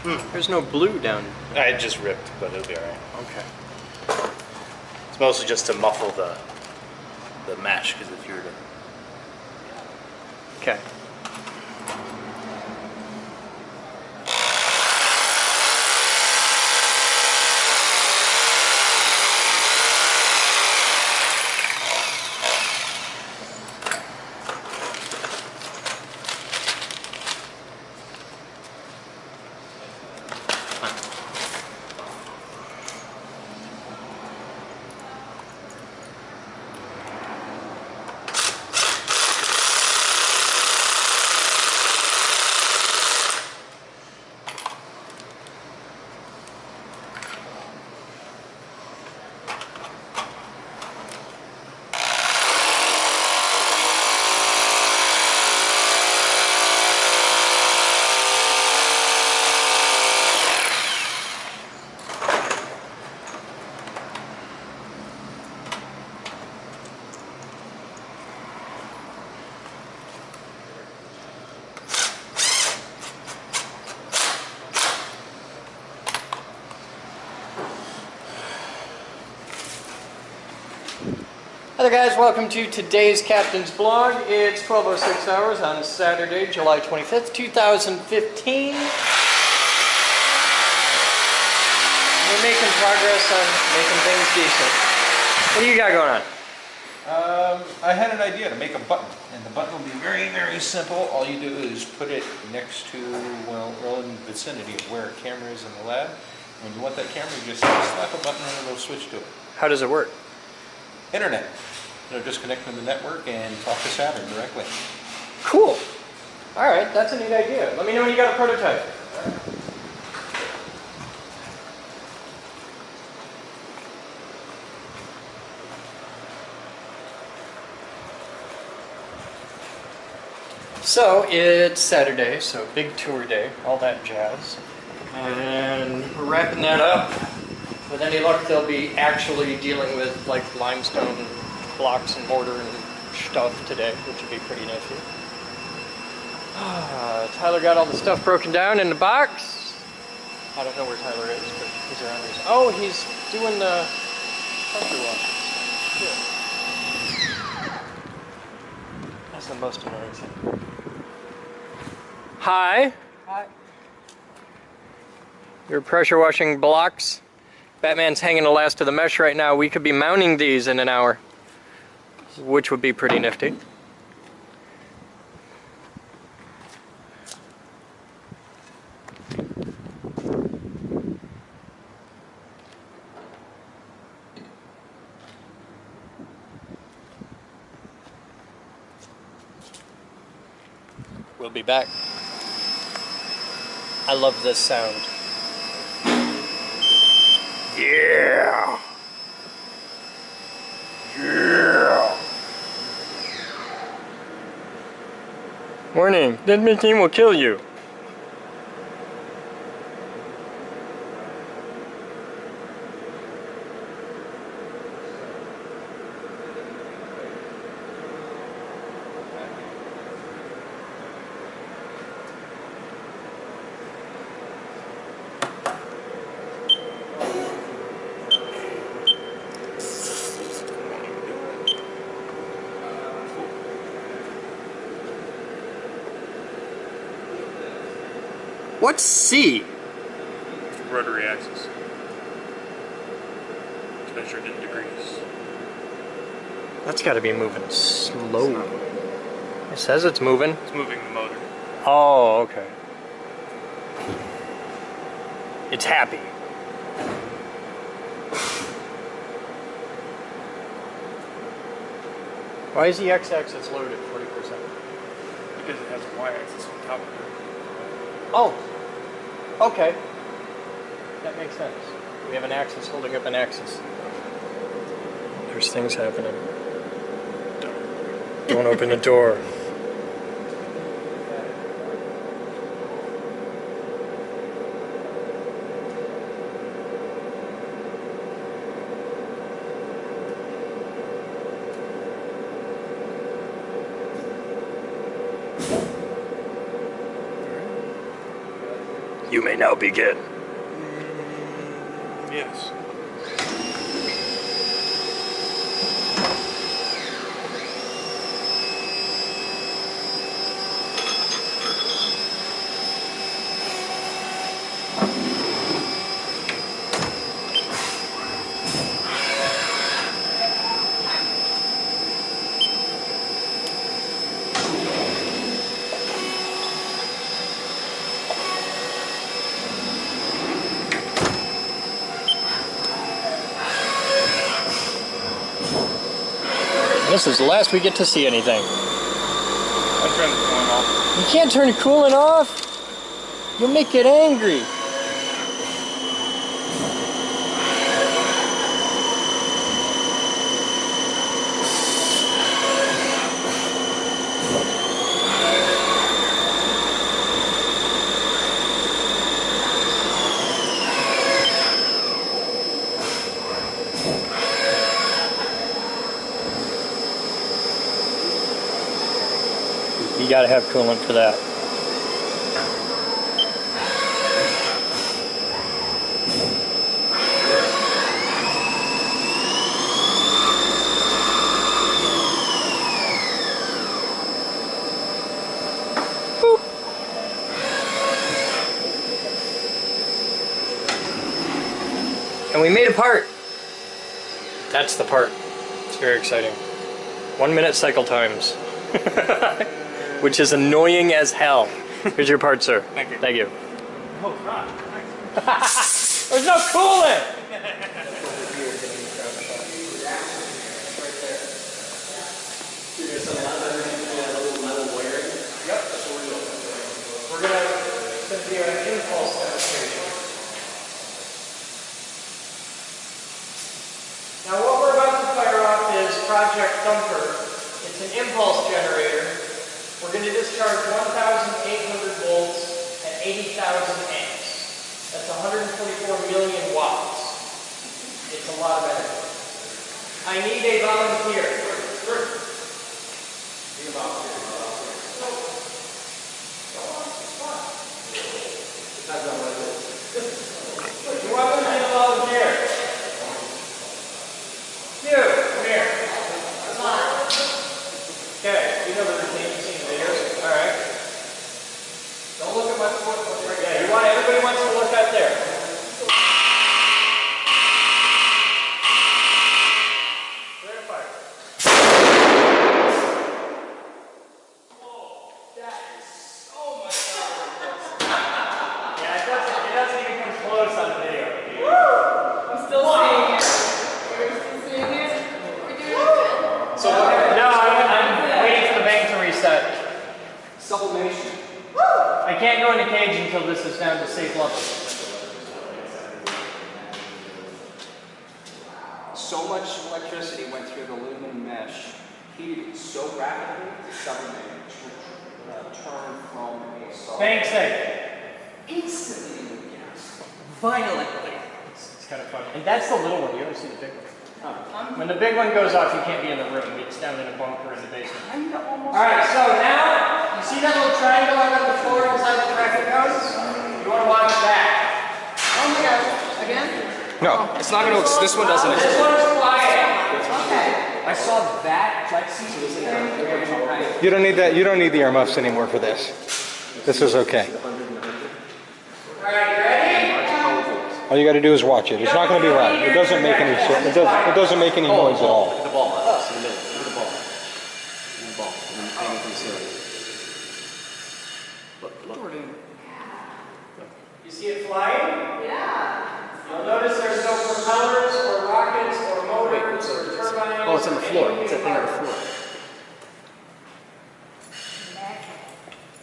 There's no blue down. I just ripped, but it'll be alright. Okay. It's mostly just to muffle the mesh, because if you were to... Okay. Hi there guys, welcome to today's Captain's Blog. It's 12:06 hours on Saturday, July 25th, 2015. We're making progress on making things decent. What do you got going on? I had an idea to make a button, and the button will be very, very simple. All you do is put it next to, well, in the vicinity of where a camera is in the lab. When you want that camera, you just slap a button and it'll switch to it. How does it work? Internet. Just connect to the network and talk to Saturn directly. Cool. Alright, that's a neat idea. Let me know when you got a prototype. So, it's Saturday, so big tour day, all that jazz. And we're wrapping that up. With any luck, they'll be actually dealing with like limestone blocks and mortar and stuff today, which would be pretty nifty. Tyler got all the stuff broken down in the box. I don't know where Tyler is, but he's around here. Oh, he's doing the pressure washing stuff. Good. That's the most annoying thing. Hi. Hi. You're pressure washing blocks. Batman's hanging the last of the mesh right now. We could be mounting these in an hour, which would be pretty nifty. We'll be back. I love this sound. Yeah! Yeah! Warning, that machine will kill you. What's C? Rotary axis. It's measured in degrees. That's got to be moving slow. It says it's moving. It's moving the motor. Oh, okay. It's happy. Why is the x-axis loaded 40%? Because it has a y-axis on top of it. Oh, okay. That makes sense. We have an axis holding up an axis. There's things happening. Don't open the door. You may now begin. Yes. This is the last we get to see anything. I turned the phone off. You can't turn the coolant off. You'll make it angry. You gotta have coolant for that. Boop. And we made a part. That's the part. It's very exciting. 1 minute cycle times. Which is annoying as hell. Here's your part, sir. Thank you. Thank you. Oh, God. There's no coolant! Yep. We're gonna do an impulse demonstration. Now what we're about to fire off is Project Thumper. It's an impulse generator. We're going to discharge 1,800 volts at 80,000 amps. That's 144 million watts. It's a lot of energy. I need a volunteer. Be a volunteer. You want to be a volunteer? You, come here. Okay, you know the routine, you've seen the videos. Alright. Don't look at my foot. Yeah, you want everybody wants to look out there. Rate of fire. Oh, that is so much power. Yeah, it doesn't even come close on the video. Woo! I'm still seeing it. We're still seeing it. We're doing it. So, no, I'm waiting for the bank to reset. Sublimation. I can't go in the cage until this is down to safe level. So much electricity went through the aluminum mesh, heated it so rapidly, the sublimation would turn from a solid. Bank's safe. Instantly into gas. Violently. It's kind of fun. And that's the little one. You ever see the big one? When the big one goes off, you can't be in the room. It's down in a bunker in the basement. Alright, so now, you see that little triangle out on the floor inside the traffic cones? You want to watch that. Oh my gosh. Again? No, it's not going to, this one doesn't This exist. one is quiet. Okay. I saw that plexi thing. You don't need that. You don't need the earmuffs anymore for this. This is okay. Alright, you ready? All you got to do is watch it. It's not going to be loud. It doesn't make any. It doesn't make any noise at all. The ball. It's in the middle. Look at the ball. The ball. And hanging from the ceiling. Look. You see it flying? Yeah. You'll notice there's no propellers or rockets or motors or turbines. Oh, it's on the floor. or It's that thing on the anything. floor.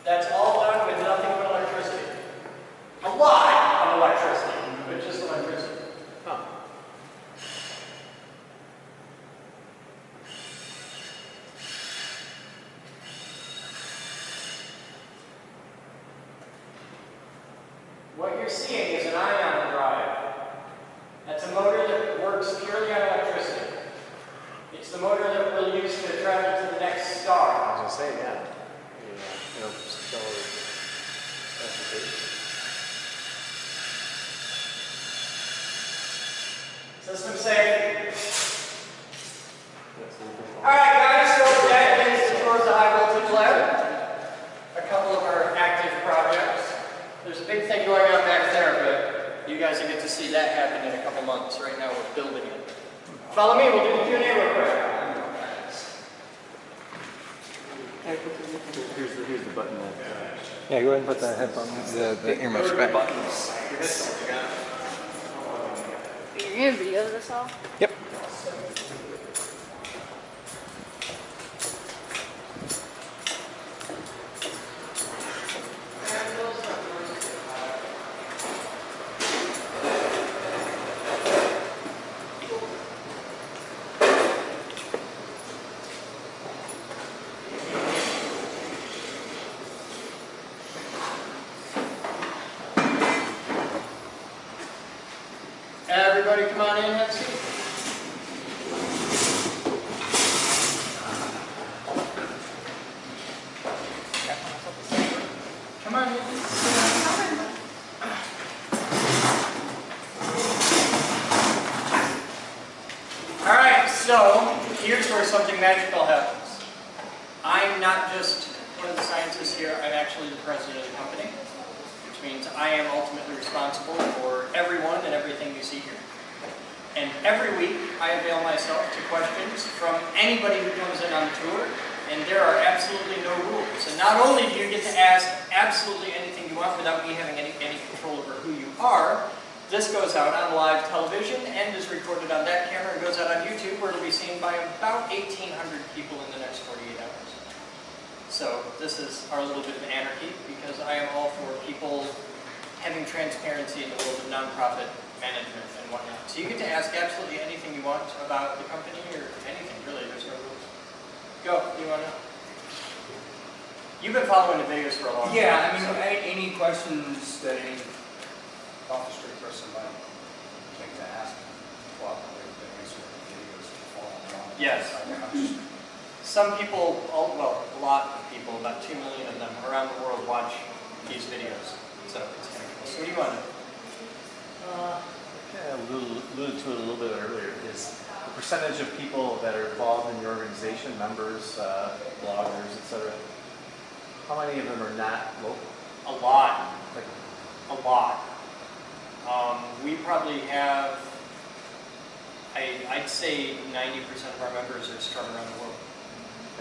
That's all done with nothing but electricity. A lot of electricity, but just electricity. What you're seeing is an ion drive. That's a motor that works purely on electricity. It's the motor that we'll use to travel to the next star. I was gonna say, yeah. see that happen in a couple months. Right now we're building it. Follow me, we'll do the Q&A real quick. Here's the button that. Yeah, go ahead and put the headphones, the earmuffs back. You're gonna video this all? Yep. Everybody come on in, have a seat. Come on in. All right, so here's where something magical happens. I'm not just one of the scientists here, I'm actually the president of the company, which means I am ultimately responsible for everyone and everything you see here. And every week, I avail myself to questions from anybody who comes in on the tour, and there are absolutely no rules. And not only do you get to ask absolutely anything you want without me having any control over who you are, this goes out on live television and is recorded on that camera and goes out on YouTube, where it'll be seen by about 1,800 people in the next 48 hours. So this is our little bit of anarchy, because I am all for people having transparency in the world of nonprofit management and whatnot. So you get to ask absolutely anything you want about the company or anything, really. There's no rules. Go, you want to? You've been following the videos for a long time. Yeah, I mean, so. any questions that any off the street person might think to ask, well, they answer the videos to follow along. Yes. Some people, well, a lot of people, about 2 million of them around the world watch these videos. So it's kind of cool. So what do you want to know? I alluded to it a little bit earlier, is the percentage of people that are involved in your organization, members, bloggers, etc. How many of them are not local? A lot. Like, A lot. We probably have, I'd say 90% of our members are spread around the world.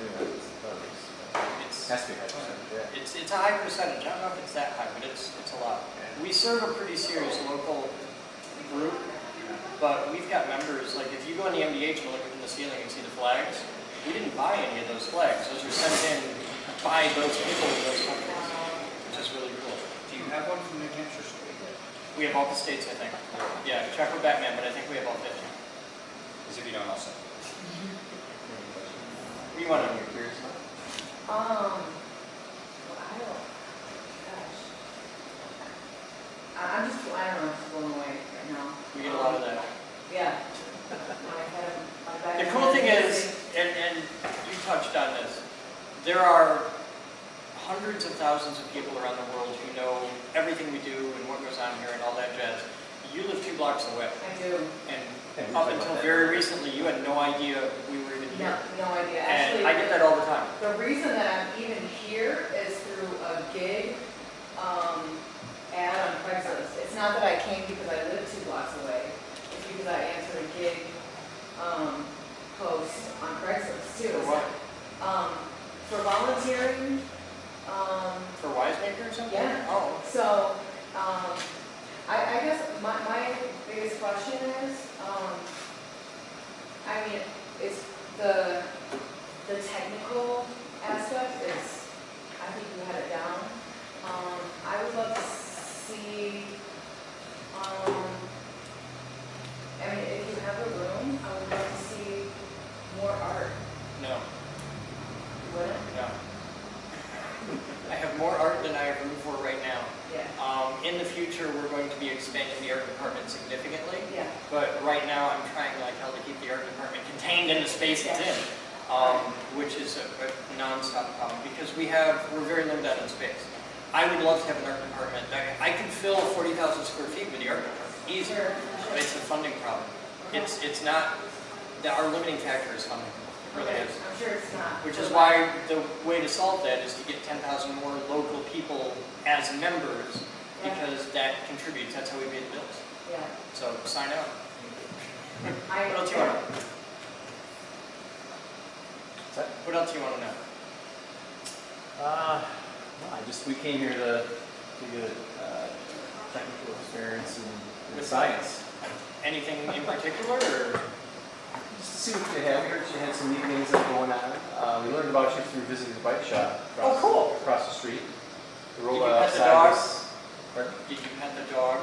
anyway, It's, has to be high percentage, yeah. it's a high percentage. I don't know if it's that high, but it's a lot. We serve a pretty serious local group, but we've got members, like if you go in the MDH and look up in the ceiling and see the flags, we didn't buy any of those flags. Those are sent in by those people in those companies, which is really cool. Do you have one from New Hampshire State? We have all the states, I think. Yeah, check with Batman, but I think we have all 50. Because if you don't, I'll send it. What do you want to know? Curious about? Well, I don't, gosh. I'm just, I don't know, just blown away right now. We get a lot of that. Yeah. My back. The cool thing is, and you touched on this, there are hundreds of thousands of people around the world who know everything we do and what goes on here and all that jazz. You live 2 blocks away, I do. and Yeah, up we until talked about very that. recently, you had no idea we were even No, here. no idea. And Actually, I get that all the time. the reason that I'm even here is through a gig ad on Craigslist. It's not that I came because I live 2 blocks away. It's because I answered a gig post on Craigslist too. For what? For volunteering. For Wisemaker or something? Yeah. Oh, So, I guess my biggest question is, I mean, it's the technical aspect is, I think you had it down. I would love to see, I mean, if you have a room, I would love to see more art. no, You wouldn't? no. I have more art than I have room for right now. Yeah. In the future, we're going to be expanding the art department significantly. Yeah. But right now, I'm trying like hell to keep the art department contained in the space it's in, which is a non-stop problem because we're very limited on space. I would love to have an art department. I could fill 40,000 square feet with the art department easier, but it's a funding problem. It's not. Our limiting factor is funding. It really is. I'm sure it's not. Which is why the way to solve that is to get 10,000 more local people as members, because that contributes. That's how we pay the bills. Yeah. So sign up. I, What else you want to know? What's that? What else you want to know? We came here to get technical experience in science. Anything in particular, or? Just to see what you had. We heard you had some neat things that were going on. We learned about you through visiting the bike shop across, cool. across the street. We rolled Did you pet the outside dog? this- Pardon? Did you pet the dog?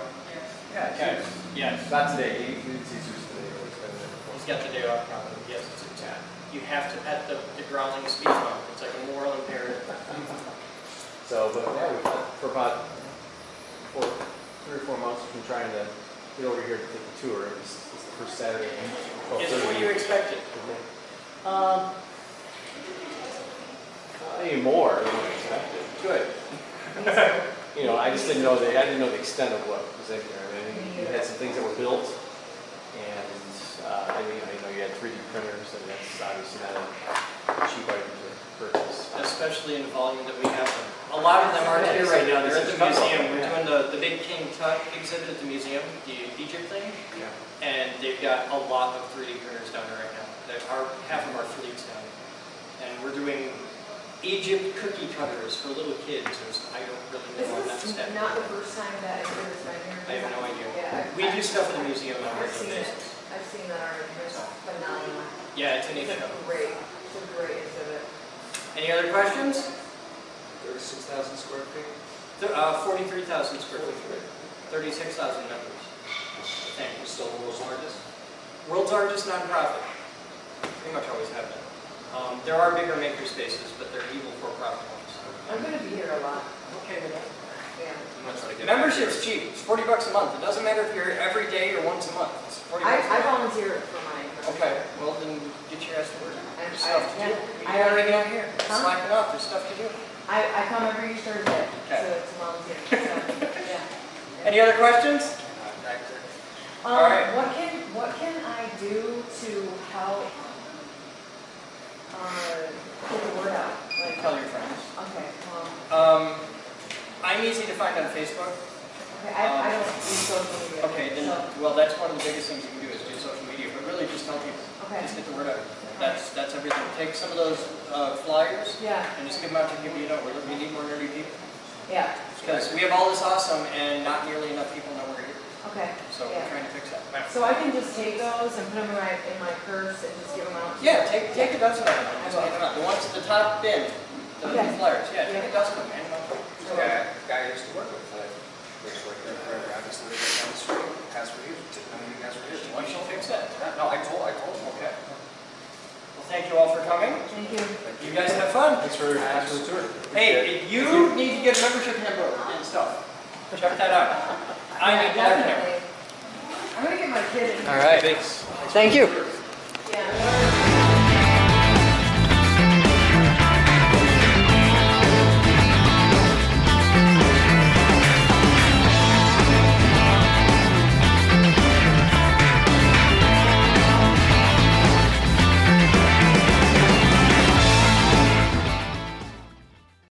Yeah, Okay. Yes. not today. He didn't see Zeus today. He's been there before. He's got the day off probably. Yes, it's a cat. You have to pet the growling speed bump. It's like a moral imperative. So, but yeah, we've had for about 3 or 4 months we've been trying to get over here to take a tour. It's the first Saturday. Is it what you expected? Maybe more than I expected. Good. I just didn't know I didn't know the extent of what was in here. I mean, you had some things that were built, and you had 3D printers, and that's obviously not a cheap item to purchase. Especially in the volume that we have them. A lot of them aren't here right now. They're at the museum. We're doing the big King Tut exhibit at the museum, the Egypt thing, Yeah. and they've got a lot of 3D printers down there right now. Half of our fleet's down. And we're doing Egypt cookie cutters for little kids. I don't really know on that This is step. not the first time that I've heard this been here. I have no idea. Yeah, We do stuff at the museum on a I've regular seen it. basis. I've seen that already. It's phenomenal. Yeah, it's an It's issue. a great exhibit. Any other questions? 36,000 square feet. 43,000 square feet. 36,000 members. Thank you. Still the world's largest. World's largest nonprofit. Pretty much always have been. There are bigger maker spaces, but they're evil for-profit ones. I'm gonna be here a lot. Okay with that. Yeah. Membership's cheap. It's $40 a month. It doesn't matter if you're here every day or once a month. It's $40 a I month. volunteer for mine. Okay, well then get your ass to work. And There's stuff to do. yeah, You gotta get out here. Huh? Slacking off. There's stuff to do. I come every Thursday Okay. to volunteer. So, yeah. Any other questions? All right. What can I do to help get the word out? Like, Tell your friends. okay, I'm easy to find on Facebook. okay, I don't use social media. Okay, then, So, well, that's one of the biggest things you can do is do social media, but really just tell people. okay, Just get the word out. That's everything. Take some of those flyers yeah, and just give them out to people you know. We need more nerdy people. yeah, Because we have all this awesome and not nearly enough people know we're here. okay. So Yeah. we're trying to fix that. So I can just take those and put them in my purse and just give them out? Yeah, take a dozen of them. Just hand them out. The ones at the top bin, the Okay. flyers. Yeah, take Yeah. a dozen of them. Hand them out. Guy I used to work with, works right there forever. I just lived right down the street. Has for years. I mean, has for years. Why don't you fix that? No, I told him. Okay. Well, thank you all for coming. Thank you. You guys have fun. Thanks for the tour. Hey, you need to get a membership handbook and stuff. Check that out. I Yeah, need that. definitely. I'm gonna get my kid in. All right. Thanks. Thank you. Yeah.